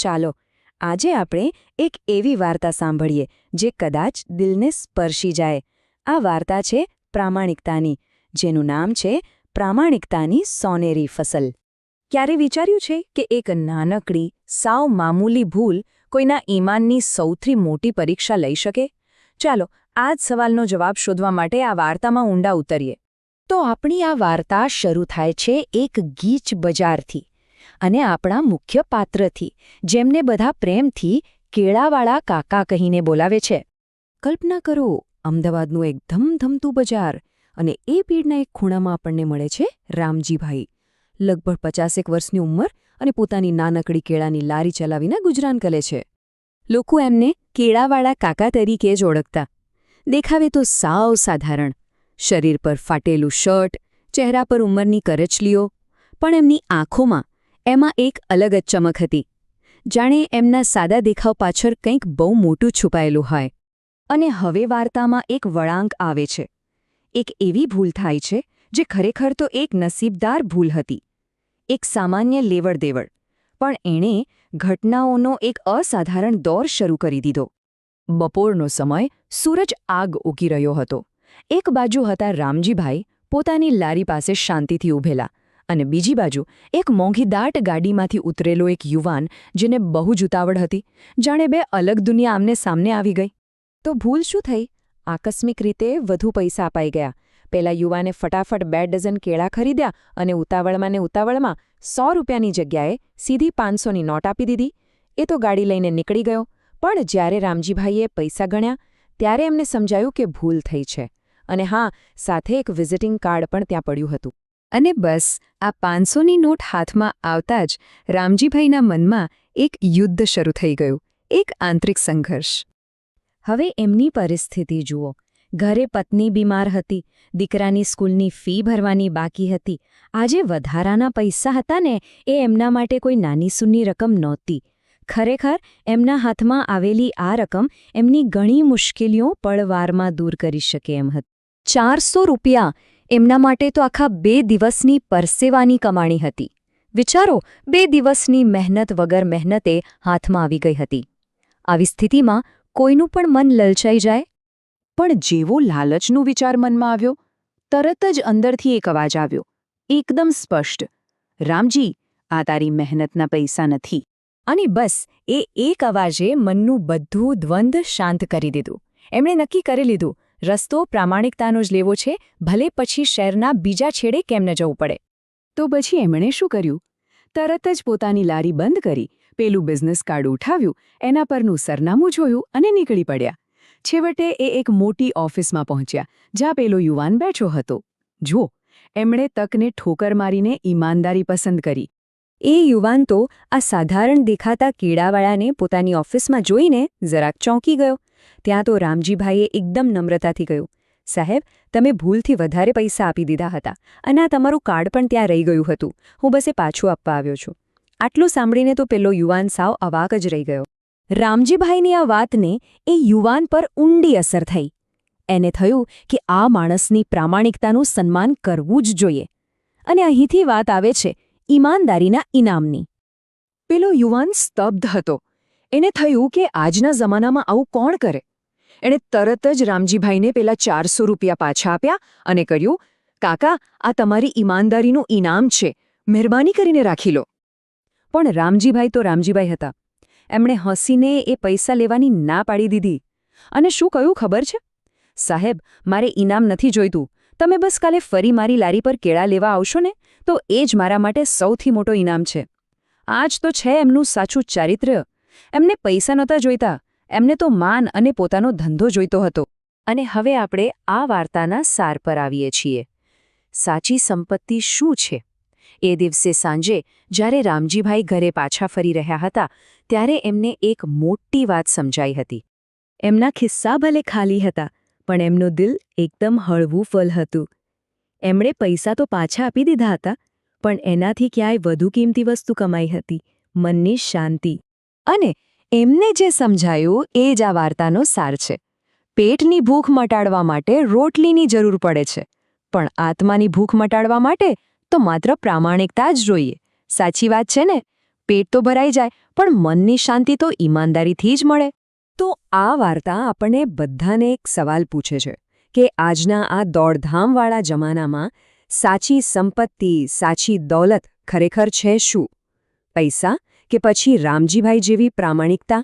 ચાલો આજે આપણે એક એવી વાર્તા સાંભળીએ જે કદાચ દિલને સ્પર્શી જાય. આ વાર્તા છે પ્રામાણિકતાની, જેનું નામ છે પ્રામાણિકતાની સોનેરી ફસલ. ક્યારે વિચાર્યું છે કે એક નાનકડી, સાવ મામૂલી ભૂલ કોઈના ઈમાનની સૌથી મોટી પરીક્ષા લઈ શકે? ચાલો આ જ સવાલનો જવાબ શોધવા માટે આ વાર્તામાં ઊંડા ઉતરીએ. તો આપણી આ વાર્તા શરૂ થાય છે એક ગીચ બજારથી અને આપણા મુખ્ય પાત્રથી, જેમને બધા પ્રેમથી કેળાવાળા કાકા કહીને બોલાવે છે. કલ્પના કરો, અમદાવાદનું એક ધમધમતું બજાર, અને એ ભીડના એક ખૂણામાં આપણને મળે છે રામજીભાઈ. લગભગ 50 વર્ષની ઉંમર અને પોતાની નાનકડી કેળાની લારી ચલાવીને ગુજરાન કરે છે. લોકો એમને કેળાવાળા કાકા તરીકે જ ઓળખતા. દેખાવે તો સાવ સાધારણ, શરીર પર ફાટેલું શર્ટ, ચહેરા પર ઉંમરની કરચલીઓ, પણ એમની આંખોમાં એમાં એક અલગ જ ચમક હતી. જાણે એમના સાદા દેખાવ પાછળ કંઈક બહુ મોટું છુપાયેલું હોય. અને હવે વાર્તામાં એક વળાંક આવે છે. એક એવી ભૂલ થાય છે જે ખરેખર તો એક નસીબદાર ભૂલ હતી, એક સામાન્ય લેવડ-દેવડ, પણ એણે ઘટનાઓનો એક અસાધારણ દોર શરૂ કરી દીધો. બપોરનો સમય, સૂરજ આગ ઉગી રહ્યો હતો. એક બાજુ હતા રામજીભાઈ પોતાની લારી પાસે શાંતિથી ઊભેલા, અને બીજી બાજુ એક મોંઘીદાટ ગાડીમાંથી ઉતરેલો એક યુવાન, જેને બહુ જ ઉતાવળ હતી, જાણે બે અલગ દુનિયા આમને સામને આવી ગઈ. તો ભૂલ શું થઈ? આકસ્મિક રીતે વધુ પૈસા અપાઈ ગયા. પેલા યુવાને ફટાફટ 2 ડઝન કેળા ખરીદ્યા અને ઉતાવળમાં 100 રૂપિયાની જગ્યાએ સીધી 500ની નોટ આપી દીધી. એ તો ગાડી લઈને નીકળી ગયો. પણ જ્યારે રામજીભાઈએ પૈસા ગણ્યા ત્યારે એમને સમજાયું કે ભૂલ થઈ છે. અને હા, સાથે એક વિઝિટિંગ કાર્ડ પણ ત્યાં પડ્યું હતું. અને બસ આ 500ની નોટ હાથમાં આવતા જ રામજીભાઈના મનમાં એક યુદ્ધ શરૂ થઈ ગયું, એક આંતરિક સંઘર્ષ. હવે એમની પરિસ્થિતિ જુઓ. ઘરે પત્ની બીમાર હતી, દીકરાની સ્કૂલની ફી ભરવાની બાકી હતી. આજે વધારાના પૈસા હતા ને, એ એમના માટે કોઈ નાની સૂની રકમ નહોતી. ખરેખર એમના હાથમાં આવેલી આ રકમ એમની ઘણી મુશ્કેલીઓ પળવારમાં દૂર કરી શકે એમ હતી. 400 રૂપિયા એમના માટે તો આખા 2 દિવસની પરસેવાની કમાણી હતી. વિચારો, 2 દિવસની મહેનત વગર મહેનતે હાથમાં આવી ગઈ હતી. આવી સ્થિતિમાં કોઈનું પણ મન લલચાઈ જાય. પણ જેવો લાલચનો વિચાર મનમાં આવ્યો, તરત જ અંદરથી એક અવાજ આવ્યો, એકદમ સ્પષ્ટ: રામજી, આ તારી મહેનતના પૈસા નથી. અને બસ એ એક અવાજે મનનું બધું દ્વંદ્વ શાંત કરી દીધું. એમણે નક્કી કરી લીધું, રસ્તો પ્રામાણિકતાનો જ લેવો છે, ભલે પછી શહેરના બીજા છેડે કેમ ન જવું પડે. તો પછી એમણે શું કર્યું? તરત જ પોતાની લારી બંધ કરી, પેલું બિઝનેસ કાર્ડ ઉઠાવ્યું, એના પરનું સરનામું જોયું અને નીકળી પડ્યા. છેવટે એ એક મોટી ઓફિસમાં પહોંચ્યા, જ્યાં પેલો યુવાન બેઠો હતો. જુઓ, એમણે તકને ઠોકર મારીને ઈમાનદારી પસંદ કરી. એ યુવાન તો આ સાધારણ દેખાતા કેળાવાળાને પોતાની ઓફિસમાં જોઈને જરાક ચોંકી ગયો. ત્યાં તો રામજીભાઈએ એકદમ નમ્રતાથી કહ્યું, સાહેબ, તમે ભૂલથી વધારે પૈસા આપી દીધા હતા, અને આ તમારું કાર્ડ પણ ત્યાં રહી ગયું હતું. હું બસ એ પાછું આપવા આવ્યો છું. આટલું સાંભળીને તો પેલો યુવાન સાવ અવાક જ રહી ગયો. રામજીભાઈની આ વાતને એ યુવાન પર ઊંડી અસર થઈ. એને થયું કે આ માણસની પ્રામાણિકતાનું સન્માન કરવું જ જોઈએ. અને અહીંથી વાત આવે છે ઈમાનદારીના ઇનામની. પેલો યુવાન સ્તબ્ધ હતો. એને થયું કે આજના જમાનામાં આવું કોણ કરે? એણે તરત જ રામજીભાઈને પેલા 400 રૂપિયા પાછા આપ્યા અને કહ્યું, કાકા, આ તમારી ઈમાનદારીનું ઇનામ છે, મહેરબાની કરીને રાખી લો. પણ રામજીભાઈ તો રામજીભાઈ હતા. એમણે હસીને એ પૈસા લેવાની ના પાડી દીધી. અને શું કહ્યું ખબર છે? સાહેબ, મારે ઇનામ નથી જોઈતું. તમે બસ કાલે ફરી મારી લારી પર કેળા લેવા આવશો ને, તો એ જ મારા માટે સૌથી મોટો ઇનામ છે. આ જ તો છે એમનું સાચું ચારિત્ર્ય. એમને પૈસા નહોતા જોઈતા, એમને તો માન અને પોતાનો ધંધો જોઈતો હતો. અને હવે આપણે આ વાર્તાના સાર પર આવીએ છીએ. સાચી સંપત્તિ શું છે? એ દિવસે સાંજે જ્યારે રામજીભાઈ ઘરે પાછા ફરી રહ્યા હતા, ત્યારે એમને એક મોટી વાત સમજાઈ હતી. એમના ખિસ્સા ભલે ખાલી હતા, પણ એમનું દિલ એકદમ હળવું ફલ હતું. એમણે પૈસા તો પાછા આપી દીધા હતા, પણ એનાથી ક્યાંય વધુ કિંમતી વસ્તુ કમાઈ હતી: મનની શાંતિ. અને એમને જે સમજાયું એ જ આ વાર્તાનો સાર છે. પેટની ભૂખ મટાડવા માટે રોટલીની જરૂર પડે છે, પણ આત્માની ભૂખ મટાડવા માટે તો માત્ર પ્રામાણિકતા જ જોઈએ. સાચી વાત છે ને? પેટ તો ભરાઈ જાય પણ મનની શાંતિ તો ઈમાનદારીથી જ મળે. તો આ વાર્તા આપણને બધાને એક સવાલ પૂછે છે કે આજના આ દોડધામવાળા જમાનામાં સાચી સંપત્તિ, સાચી દોલત ખરેખર છે શું? પૈસા કે પછી રામજીભાઈ જેવી પ્રામાણિકતા?